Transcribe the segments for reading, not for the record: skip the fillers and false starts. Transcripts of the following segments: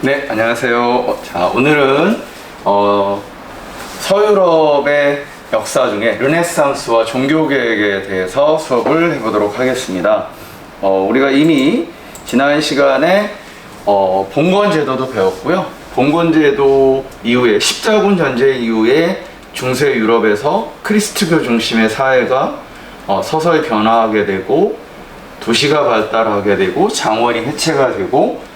네, 안녕하세요. 자, 오늘은 서유럽의 역사 중에 르네상스와 종교개혁에 대해서 수업을 해보도록 하겠습니다. 우리가 이미 지난 시간에 봉건제도도 배웠고요. 봉건제도 이후에 십자군 전쟁 이후에 중세 유럽에서 크리스트교 중심의 사회가 서서히 변화하게 되고 도시가 발달하게 되고 장원이 해체가 되고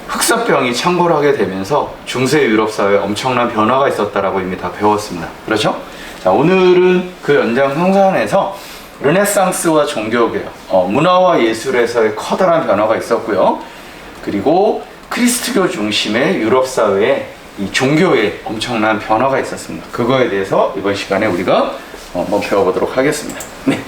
흑사병이 창궐하게 되면서 중세 유럽 사회에 엄청난 변화가 있었다라고 이미 다 배웠습니다. 그렇죠? 자, 오늘은 그 연장선상에서 르네상스와 종교개혁, 문화와 예술에서의 커다란 변화가 있었고요. 그리고 크리스트교 중심의 유럽 사회에 이 종교에 엄청난 변화가 있었습니다. 그거에 대해서 이번 시간에 우리가 한번 배워보도록 하겠습니다. 네.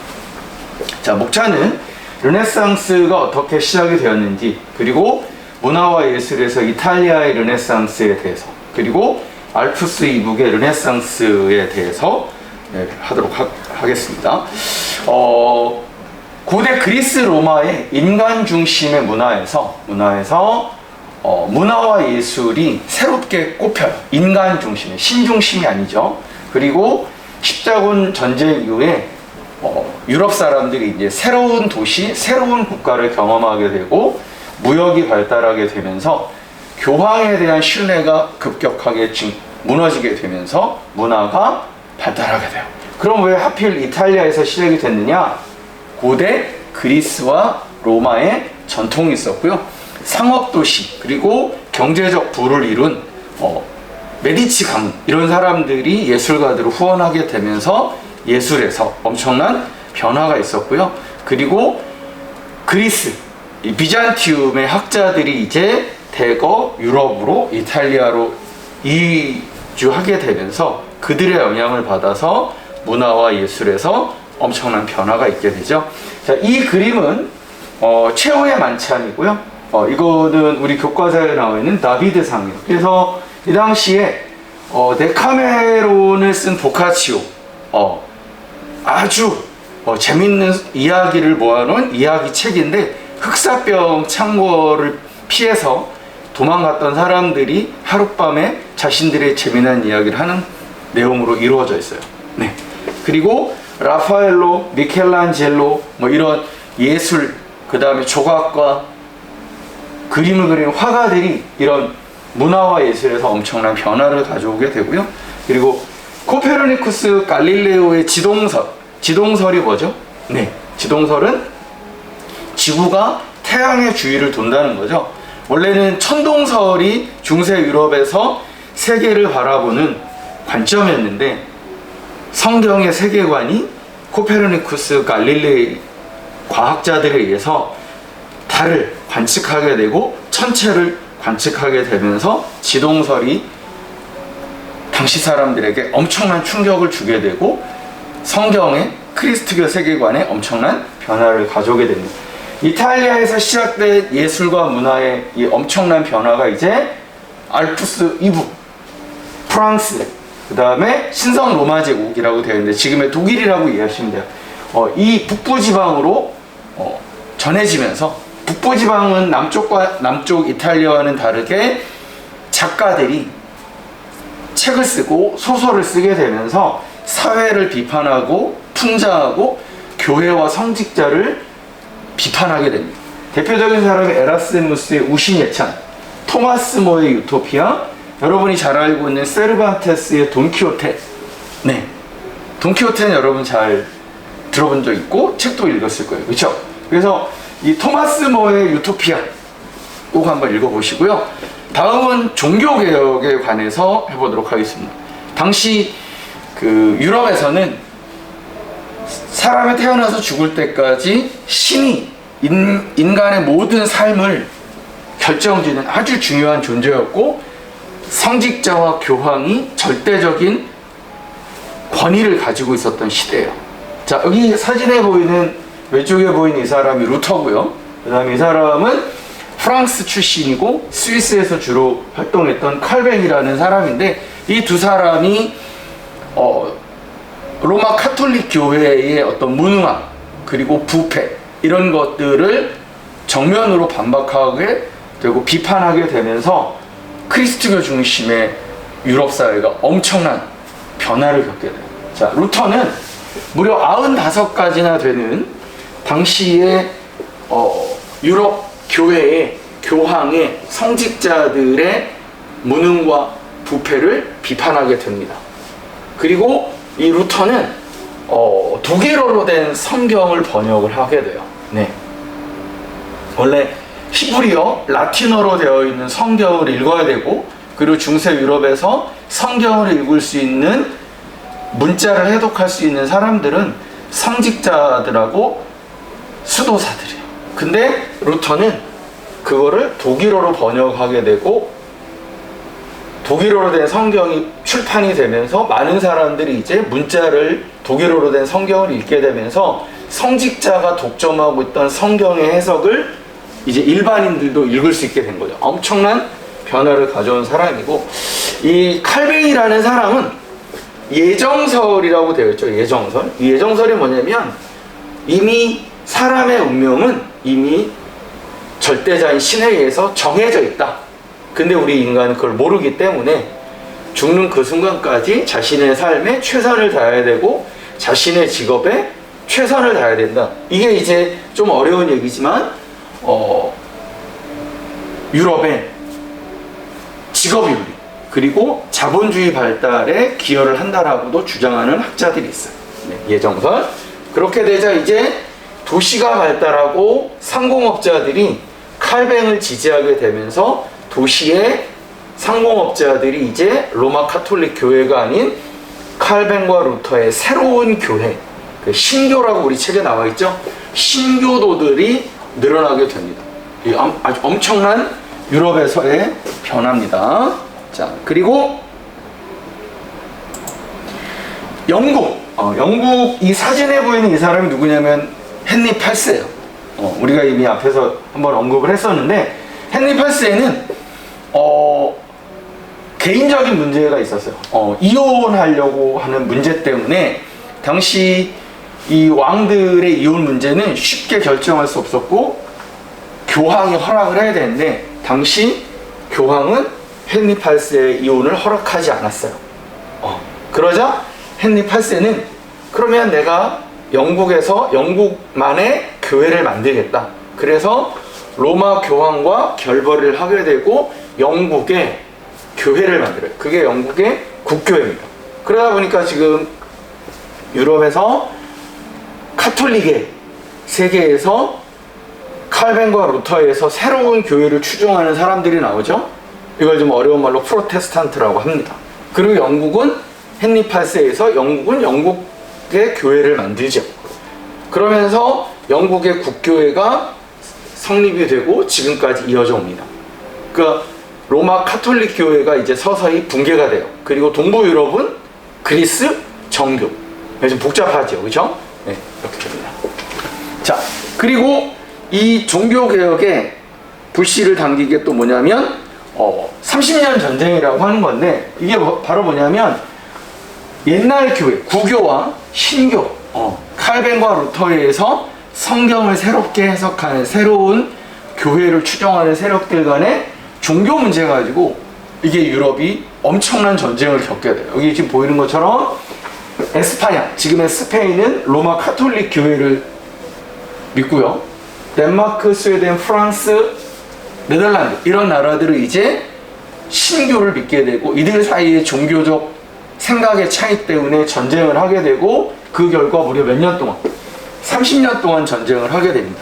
자, 목차는 르네상스가 어떻게 시작이 되었는지, 그리고 문화와 예술에서 이탈리아의 르네상스에 대해서, 그리고 알프스 이북의 르네상스에 대해서 하도록 하겠습니다. 고대 그리스 로마의 인간 중심의 문화에서 문화와 예술이 새롭게 꼽혀요. 인간 중심의, 신중심이 아니죠. 그리고 십자군 전쟁 이후에 유럽 사람들이 이제 새로운 도시, 새로운 국가를 경험하게 되고 무역이 발달하게 되면서 교황에 대한 신뢰가 급격하게 무너지게 되면서 문화가 발달하게 돼요. 그럼 왜 하필 이탈리아에서 시작이 됐느냐? 고대 그리스와 로마의 전통이 있었고요. 상업도시, 그리고 경제적 부를 이룬 메디치 가문, 이런 사람들이 예술가들을 후원하게 되면서 예술에서 엄청난 변화가 있었고요. 그리고 그리스, 이 비잔티움의 학자들이 이제 대거 유럽으로, 이탈리아로 이주하게 되면서 그들의 영향을 받아서 문화와 예술에서 엄청난 변화가 있게 되죠. 자, 이 그림은 최후의 만찬이고요. 이거는 우리 교과서에 나와 있는 다비드상이에요. 그래서 이 당시에 데카메론을 쓴 보카치오, 아주 재밌는 이야기를 모아놓은 이야기 책인데, 흑사병 창궐을 피해서 도망갔던 사람들이 하룻밤에 자신들의 재미난 이야기를 하는 내용으로 이루어져 있어요. 네. 그리고 라파엘로, 미켈란젤로, 이런 예술, 그 다음에 조각과 그림을 그리는 화가들이 이런 문화와 예술에서 엄청난 변화를 가져오게 되고요. 그리고 코페르니쿠스 갈릴레오의 지동설이 뭐죠? 네. 지동설은 지구가 태양의 주위를 돈다는 거죠. 원래는 천동설이 중세 유럽에서 세계를 바라보는 관점이었는데, 성경의 세계관이 코페르니쿠스 갈릴레이 과학자들에 의해서 달을 관측하게 되고 천체를 관측하게 되면서 지동설이 당시 사람들에게 엄청난 충격을 주게 되고 성경의 크리스트교 세계관에 엄청난 변화를 가져오게 됩니다. 이탈리아에서 시작된 예술과 문화의 이 엄청난 변화가 이제 알프스 이북, 프랑스, 그 다음에 신성 로마 제국이라고 되어 있는데 지금의 독일이라고 이해하시면 돼요. 이 북부지방으로 전해지면서, 북부지방은 남쪽 이탈리아와는 다르게 작가들이 책을 쓰고 소설을 쓰게 되면서 사회를 비판하고 풍자하고 교회와 성직자를 비판하게 됩니다. 대표적인 사람이 에라스무스의 우신예찬, 토마스 모의 유토피아, 여러분이 잘 알고 있는 세르반테스의 돈키호테. 네, 돈키호테는 여러분 잘 들어본 적 있고 책도 읽었을 거예요. 그렇죠? 그래서 이 토마스 모의 유토피아 꼭 한번 읽어보시고요. 다음은 종교개혁에 관해서 해보도록 하겠습니다. 당시 그 유럽에서는 사람이 태어나서 죽을 때까지 신이 인간의 모든 삶을 결정짓는 아주 중요한 존재였고, 성직자와 교황이 절대적인 권위를 가지고 있었던 시대예요. 자, 여기 사진에 보이는, 왼쪽에 보이는 이 사람이 루터고요. 그 다음에 이 사람은 프랑스 출신이고 스위스에서 주로 활동했던 칼뱅이라는 사람인데, 이 두 사람이 로마 카톨릭 교회의 어떤 무능함, 그리고 부패, 이런 것들을 정면으로 반박하게 되고 비판하게 되면서 크리스트교 중심의 유럽 사회가 엄청난 변화를 겪게 돼요. 자, 루터는 무려 95가지나 되는 당시의 유럽 교회의 교황의 성직자들의 무능과 부패를 비판하게 됩니다. 그리고 이 루터는 독일어로 된 성경을 번역을 하게 돼요. 네. 원래 히브리어, 라틴어로 되어 있는 성경을 읽어야 되고, 그리고 중세 유럽에서 성경을 읽을 수 있는 문자를 해독할 수 있는 사람들은 성직자들하고 수도사들이에요. 근데 루터는 그거를 독일어로 번역하게 되고, 독일어로 된 성경이 출판이 되면서 많은 사람들이 이제 문자를 독일어로 된 성경을 읽게 되면서 성직자가 독점하고 있던 성경의 해석을 이제 일반인들도 읽을 수 있게 된 거죠. 엄청난 변화를 가져온 사람이고, 이 칼뱅이라는 사람은 예정설이라고 되어 있죠. 예정설. 이 예정설이 뭐냐면 이미 사람의 운명은 이미 절대자인 신에 의해서 정해져 있다. 근데 우리 인간은 그걸 모르기 때문에 죽는 그 순간까지 자신의 삶에 최선을 다해야 되고 자신의 직업에 최선을 다해야 된다. 이게 이제 좀 어려운 얘기지만 유럽의 직업윤리 그리고 자본주의 발달에 기여를 한다라고도 주장하는 학자들이 있어요. 네, 예정설. 그렇게 되자 이제 도시가 발달하고 상공업자들이 칼뱅을 지지하게 되면서 도시의 상공업자들이 이제 로마 카톨릭 교회가 아닌 칼뱅과 루터의 새로운 교회, 신교라고 우리 책에 나와 있죠. 신교도들이 늘어나게 됩니다. 아주 엄청난 유럽에서의 변화입니다. 자, 그리고 영국 이 사진에 보이는 이 사람이 누구냐면 헨리 8세예요. 우리가 이미 앞에서 한번 언급을 했었는데 헨리 8세는 개인적인 문제가 있었어요. 이혼하려고 하는 문제 때문에 당시 이 왕들의 이혼 문제는 쉽게 결정할 수 없었고 교황이 허락을 해야 되는데 당시 교황은 헨리 8세의 이혼을 허락하지 않았어요. 그러자 헨리 8세는 그러면 내가 영국에서 영국만의 교회를 만들겠다. 그래서 로마 교황과 결별을 하게 되고 영국의 교회를 만들어요. 그게 영국의 국교회입니다. 그러다 보니까 지금 유럽에서 카톨릭의 세계에서 칼뱅과 루터에서 새로운 교회를 추종하는 사람들이 나오죠. 이걸 좀 어려운 말로 프로테스탄트라고 합니다. 그리고 영국은 헨리 8세에서 영국은 영국의 교회를 만들죠. 그러면서 영국의 국교회가 성립이 되고 지금까지 이어져 옵니다. 그러니까 로마 카톨릭 교회가 이제 서서히 붕괴가 돼요. 그리고 동부 유럽은 그리스 정교. 좀 복잡하죠, 그렇죠? 네, 이렇게 됩니다. 자, 그리고 이 종교 개혁의 불씨를 당기게 또 뭐냐면 30년 전쟁이라고 하는 건데 이게 바로 뭐냐면 옛날 교회, 구교와 신교, 칼뱅과 루터에 의해서 성경을 새롭게 해석하는 새로운 교회를 추종하는 세력들 간의 종교 문제 가지고 이게 유럽이 엄청난 전쟁을 겪게 돼요. 여기 지금 보이는 것처럼 에스파냐, 지금의 스페인은 로마 카톨릭 교회를 믿고요. 덴마크, 스웨덴, 프랑스, 네덜란드 이런 나라들은 이제 신교를 믿게 되고 이들 사이의 종교적 생각의 차이 때문에 전쟁을 하게 되고 그 결과 무려 몇 년 동안 30년 동안 전쟁을 하게 됩니다.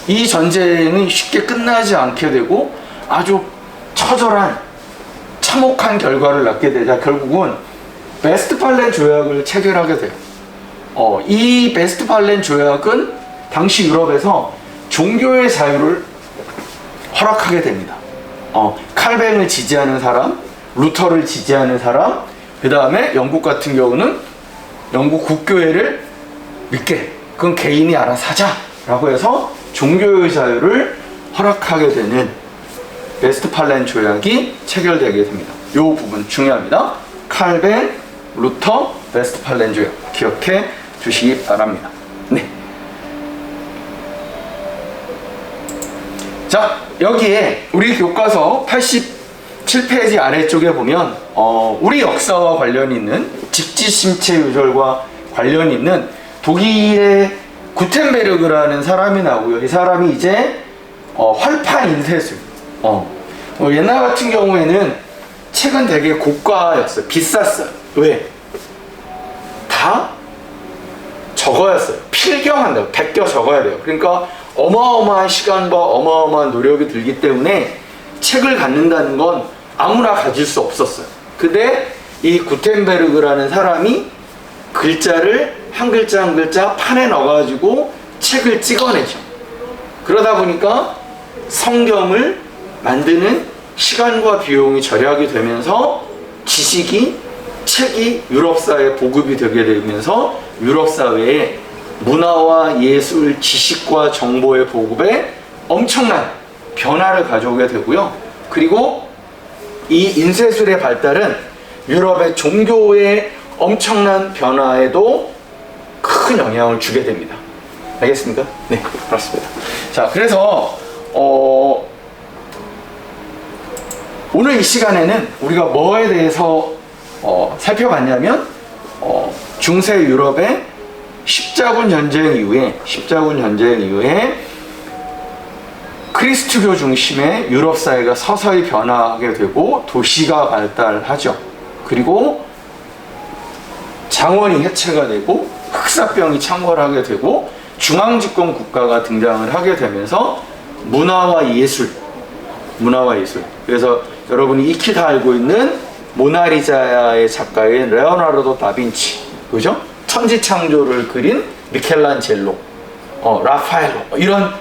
이 전쟁이 쉽게 끝나지 않게 되고 아주 처절한 참혹한 결과를 낳게 되자 결국은 베스트팔렌 조약을 체결하게 돼요. 이 베스트팔렌 조약은 당시 유럽에서 종교의 자유를 허락하게 됩니다. 칼뱅을 지지하는 사람, 루터를 지지하는 사람, 그 다음에 영국 같은 경우는 영국 국교회를 믿게, 그건 개인이 알아서 하자라고 해서 종교의 자유를 허락하게 되는 베스트팔렌 조약이 체결되게 됩니다. 이 부분 중요합니다. 칼뱅, 루터, 베스트팔렌 조약 기억해 주시기 바랍니다. 네. 자, 여기에 우리 교과서 87페이지 아래쪽에 보면 우리 역사와 관련 있는 직지심체 유절과 관련 있는 독일의 구텐베르그라는 사람이 나오고요. 이 사람이 이제 활판 인쇄술. 옛날 같은 경우에는 책은 되게 고가였어요. 비쌌어요. 왜? 다 적어였어요. 필경한다고. 베껴 적어야 돼요. 그러니까 어마어마한 시간과 어마어마한 노력이 들기 때문에 책을 갖는다는 건 아무나 가질 수 없었어요. 근데 이 구텐베르그라는 사람이 글자를 한 글자 한 글자 판에 넣어가지고 책을 찍어내죠. 그러다 보니까 성경을 만드는 시간과 비용이 절약이 되면서 지식이, 책이 유럽 사회에 보급이 되게 되면서 유럽 사회에 문화와 예술, 지식과 정보의 보급에 엄청난 변화를 가져오게 되고요. 그리고 이 인쇄술의 발달은 유럽의 종교의 엄청난 변화에도 큰 영향을 주게 됩니다. 알겠습니까? 네, 그렇습니다. 자, 그래서 오늘 이 시간에는 우리가 뭐에 대해서 살펴봤냐면 중세 유럽의 십자군 전쟁 이후에 그리스도교 중심의 유럽 사회가 서서히 변화하게 되고 도시가 발달하죠. 그리고 장원이 해체가 되고 흑사병이 창궐하게 되고 중앙집권 국가가 등장을 하게 되면서 문화와 예술. 그래서 여러분이 익히 다 알고 있는 모나리자의 작가인 레오나르도 다빈치, 그죠? 천지창조를 그린 미켈란젤로, 라파엘로, 이런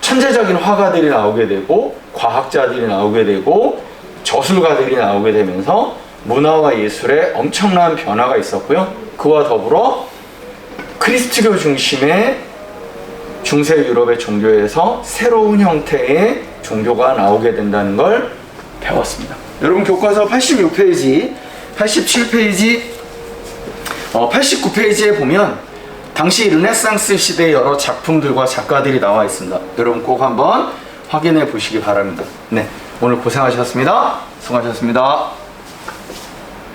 천재적인 화가들이 나오게 되고 과학자들이 나오게 되고 저술가들이 나오게 되면서 문화와 예술에 엄청난 변화가 있었고요. 그와 더불어 그리스도교 중심의 중세 유럽의 종교에서 새로운 형태의 종교가 나오게 된다는 걸 배웠습니다. 여러분 교과서 86페이지, 87페이지, 89페이지에 보면 당시 르네상스 시대의 여러 작품들과 작가들이 나와 있습니다. 여러분 꼭 한번 확인해 보시기 바랍니다. 네, 오늘 고생하셨습니다. 수고하셨습니다.